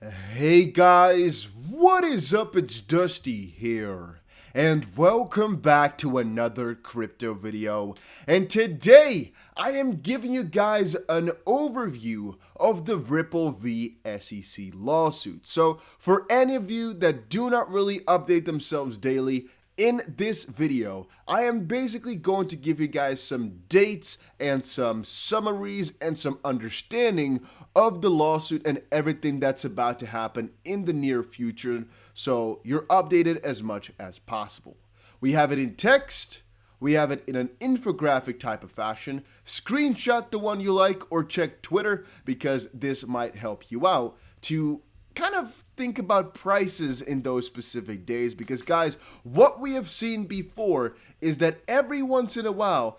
Hey guys, what is up? It's Dusty here, and welcome back to another crypto video. And today, I am giving you guys an overview of the Ripple v SEC lawsuit. So, for any of you that do not really update themselves daily, in this video, I am basically going to give you guys some dates and some summaries and some understanding of the lawsuit and everything that's about to happen in the near future, so you're updated as much as possible. We have it in text, we have it in an infographic type of fashion. Screenshot the one you like or check Twitter because this might help you out to kind of think about prices in those specific days, because guys, what we have seen before is that every once in a while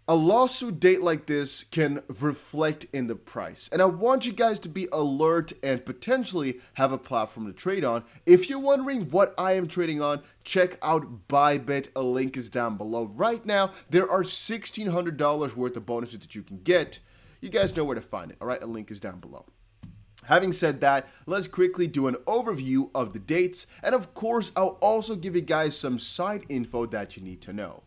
a lawsuit date like this can reflect in the price, and I want you guys to be alert and potentially have a platform to trade on. If you're wondering what I am trading on, check out Bybit. A link is down below. Right now there are $1,600 worth of bonuses that you can get. You guys know where to find it. All right, a link is down below. Having said that, let's quickly do an overview of the dates, and of course, I'll also give you guys some side info that you need to know.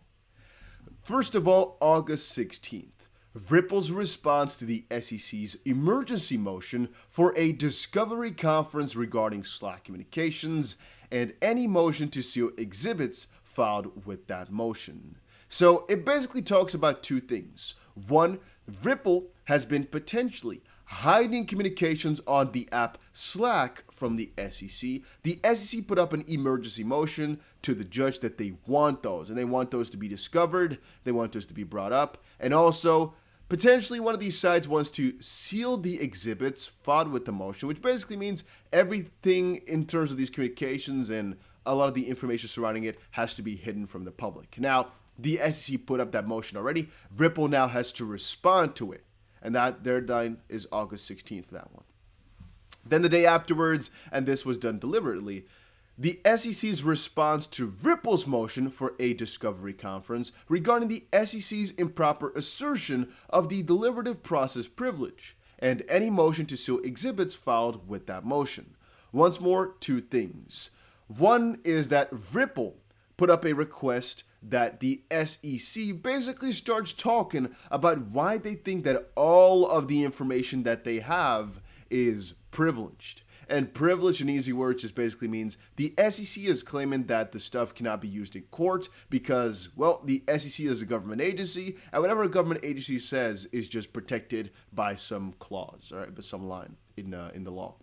First of all, August 16th, Ripple's response to the SEC's emergency motion for a discovery conference regarding Slack communications and any motion to seal exhibits filed with that motion. So it basically talks about two things. One, Ripple has been potentially hiding communications on the app Slack from the SEC. The SEC put up an emergency motion to the judge that they want those, and they want those to be discovered, they want those to be brought up, and also potentially one of these sides wants to seal the exhibits filed with the motion, which basically means everything in terms of these communications and a lot of the information surrounding it has to be hidden from the public. Now, the SEC put up that motion already. Ripple now has to respond to it, and that their deadline is August 16th for that one. Then the day afterwards, and this was done deliberately, the SEC's response to Ripple's motion for a discovery conference regarding the SEC's improper assertion of the deliberative process privilege and any motion to seal exhibits filed with that motion. Once more, two things. One is that Ripple put up a request that the SEC basically starts talking about why they think that all of the information that they have is privileged. And privileged, in easy words, just basically means the SEC is claiming that the stuff cannot be used in court because, well, the SEC is a government agency, and whatever a government agency says is just protected by some clause, all right, by some line in the law.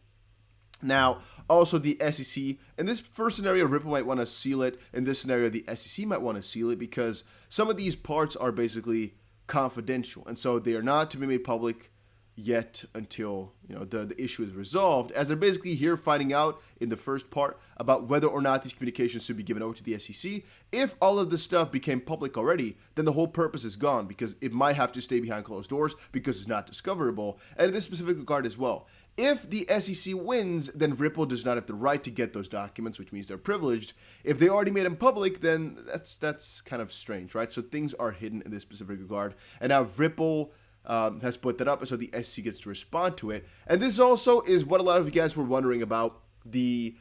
Now, also the SEC, in this first scenario, Ripple might want to seal it. In this scenario, the SEC might want to seal it because some of these parts are basically confidential, and so they are not to be made public yet until the issue is resolved, as they're basically here finding out in the first part about whether or not these communications should be given over to the SEC. If all of this stuff became public already, then the whole purpose is gone, because it might have to stay behind closed doors because it's not discoverable. And in this specific regard as well, if the SEC wins, then Ripple does not have the right to get those documents, which means they're privileged. If they already made them public, then that's kind of strange, right? So things are hidden in this specific regard. And now Ripple has put that up, and so the SEC gets to respond to it. And this also is what a lot of you guys were wondering about, the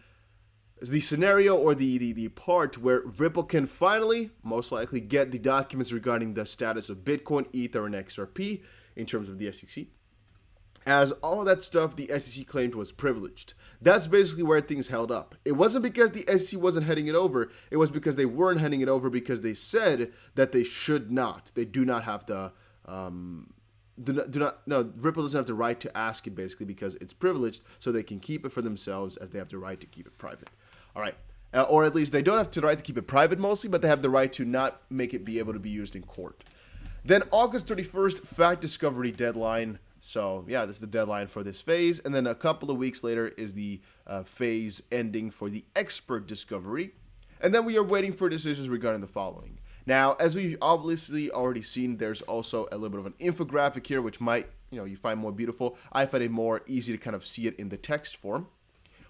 scenario or the part where Ripple can finally, most likely, get the documents regarding the status of Bitcoin, Ether, and XRP in terms of the SEC. As all of that stuff the SEC claimed was privileged. That's basically where things held up. It wasn't because the SEC wasn't handing it over. It was because they weren't handing it over because they said that they should not. They do not have the Ripple doesn't have the right to ask it, basically because it's privileged, so they can keep it for themselves, as they have the right to keep it private. All right. Or at least they don't have the right to keep it private mostly, but they have the right to not make it be able to be used in court. Then August 31st, fact discovery deadline. So yeah, this is the deadline for this phase. And then a couple of weeks later is the phase ending for the expert discovery. And then we are waiting for decisions regarding the following. Now, as we've obviously already seen, there's also a little bit of an infographic here, which might, you find more beautiful. I find it more easy to kind of see it in the text form.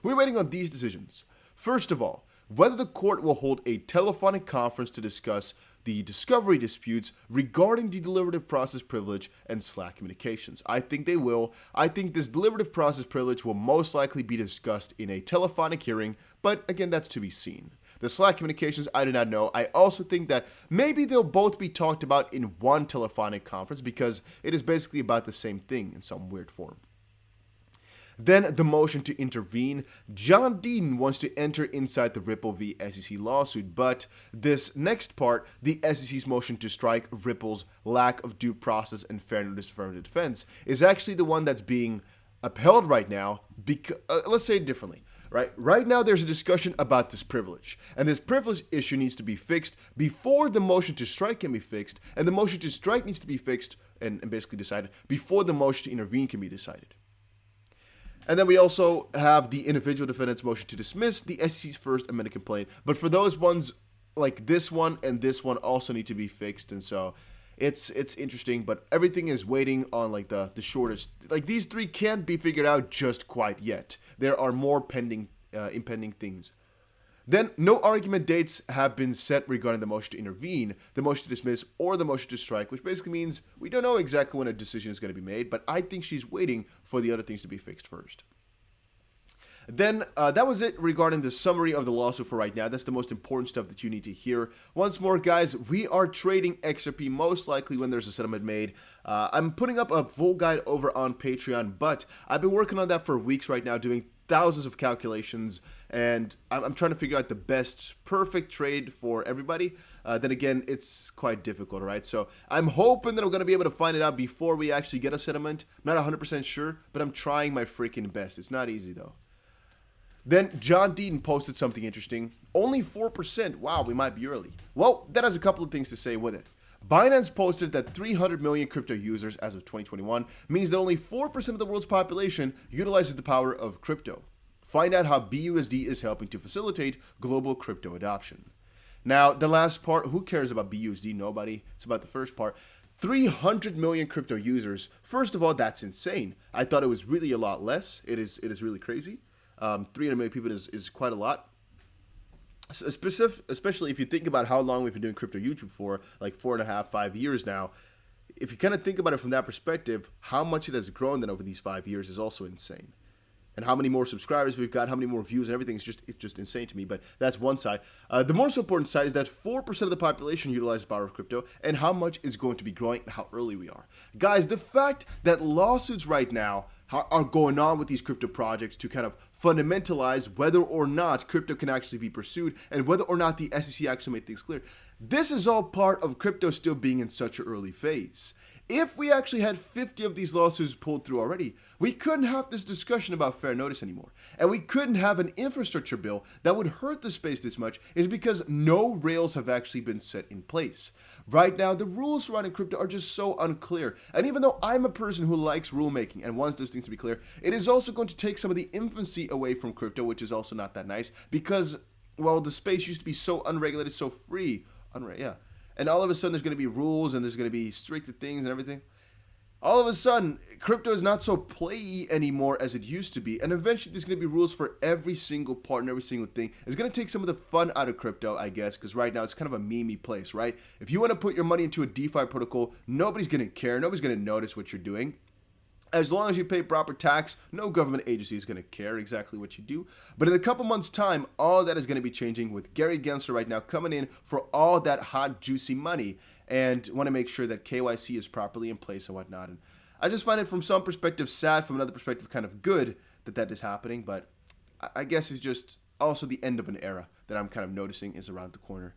We're waiting on these decisions. First of all, whether the court will hold a telephonic conference to discuss the discovery disputes regarding the deliberative process privilege and Slack communications. I think they will. I think this deliberative process privilege will most likely be discussed in a telephonic hearing, but again, that's to be seen. The Slack communications, I do not know. I also think that maybe they'll both be talked about in one telephonic conference because it is basically about the same thing in some weird form. Then the motion to intervene. John Dean wants to enter inside the Ripple v. SEC lawsuit, but this next part, the SEC's motion to strike Ripple's lack of due process and fair notice affirmative defense, is actually the one that's being upheld right now. Let's say it differently. Right now, there's a discussion about this privilege, and this privilege issue needs to be fixed before the motion to strike can be fixed, and the motion to strike needs to be fixed and basically decided before the motion to intervene can be decided. And then we also have the individual defendant's motion to dismiss the SEC's first amended complaint. But for those ones, like this one and this one also need to be fixed. And so it's interesting, but everything is waiting on like the shortest. Like these three can't be figured out just quite yet. There are more impending things. Then, no argument dates have been set regarding the motion to intervene, the motion to dismiss, or the motion to strike, which basically means we don't know exactly when a decision is going to be made, but I think she's waiting for the other things to be fixed first. Then, that was it regarding the summary of the lawsuit for right now. That's the most important stuff that you need to hear. Once more, guys, we are trading XRP most likely when there's a settlement made. I'm putting up a full guide over on Patreon, but I've been working on that for weeks right now, doing thousands of calculations, and I'm trying to figure out the best perfect trade for everybody. Then again, it's quite difficult, right? So I'm hoping that I'm going to be able to find it out before we actually get a settlement. I'm not 100% sure, but I'm trying my freaking best. It's not easy, though. Then John Dean posted something interesting. Only 4%. Wow, we might be early. Well, that has a couple of things to say with it. Binance posted that 300 million crypto users as of 2021 means that only 4% of the world's population utilizes the power of crypto. Find out how BUSD is helping to facilitate global crypto adoption. Now, the last part, who cares about BUSD? Nobody. It's about the first part. 300 million crypto users. First of all, that's insane. I thought it was really a lot less. It is really crazy. 300 million people is quite a lot. Especially if you think about how long we've been doing crypto YouTube for, like 4.5, 5 years now. If you kind of think about it from that perspective, how much it has grown then over these 5 years is also insane. And how many more subscribers we've got, how many more views and everything, it's just insane to me. But that's one side. The most important side is that 4% of the population utilizes the power of crypto, and how much is going to be growing and how early we are. Guys, the fact that lawsuits right now are going on with these crypto projects to kind of fundamentalize whether or not crypto can actually be pursued and whether or not the SEC actually made things clear. This is all part of crypto still being in such an early phase. If we actually had 50 of these lawsuits pulled through already, we couldn't have this discussion about fair notice anymore. And we couldn't have an infrastructure bill that would hurt the space this much is because no rails have actually been set in place. Right now, the rules surrounding crypto are just so unclear. And even though I'm a person who likes rulemaking and wants those things to be clear, it is also going to take some of the infancy away from crypto, which is also not that nice because, well, the space used to be so unregulated, so free. And all of a sudden, there's going to be rules and there's going to be stricter things and everything. All of a sudden, crypto is not so play anymore as it used to be. And eventually, there's going to be rules for every single part and every single thing. It's going to take some of the fun out of crypto, I guess, because right now, it's kind of a meme-y place, right? If you want to put your money into a DeFi protocol, nobody's going to care. Nobody's going to notice what you're doing. As long as you pay proper tax, no government agency is going to care exactly what you do. But in a couple months' time, all that is going to be changing with Gary Gensler right now coming in for all that hot, juicy money and want to make sure that KYC is properly in place and whatnot. And I just find it from some perspective sad, from another perspective kind of good that is happening. But I guess it's just also the end of an era that I'm kind of noticing is around the corner.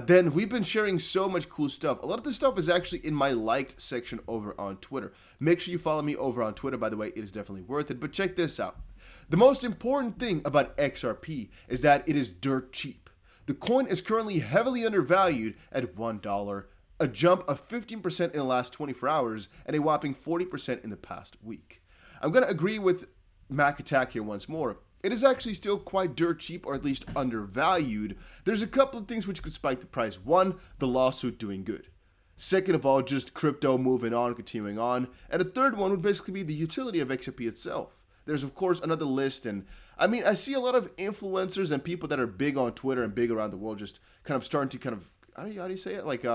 Then we've been sharing so much cool stuff. A lot of this stuff is actually in my liked section over on Twitter. Make sure you follow me over on Twitter, by the way. It is definitely worth it. But check this out. The most important thing about XRP is that it is dirt cheap. The coin is currently heavily undervalued at $1, a jump of 15% in the last 24 hours, and a whopping 40% in the past week. I'm going to agree with Mac Attack here once more. It is actually still quite dirt cheap, or at least undervalued. There's a couple of things which could spike the price. One, the lawsuit doing good. Second of all, just crypto moving on, continuing on. And a third one would basically be the utility of XRP itself. There's, of course, another list. And I mean, I see a lot of influencers and people that are big on Twitter and big around the world just kind of starting to kind of how do you say it? Like,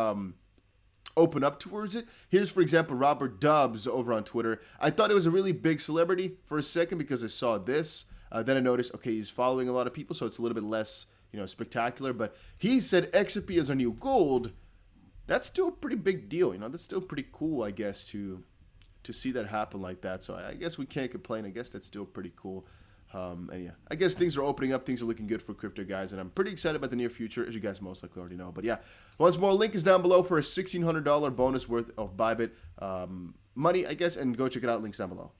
open up towards it. Here's, for example, Robert Dubs over on Twitter. I thought it was a really big celebrity for a second because I saw this. Then I noticed, okay, he's following a lot of people, so it's a little bit less, spectacular. But he said XRP is our new gold. That's still a pretty big deal. That's still pretty cool, I guess, to see that happen like that. So I guess we can't complain. I guess that's still pretty cool. And yeah, I guess things are opening up. Things are looking good for crypto, guys. And I'm pretty excited about the near future, as you guys most likely already know. But yeah, once more, link is down below for a $1,600 bonus worth of Bybit money, I guess. And go check it out. Links down below.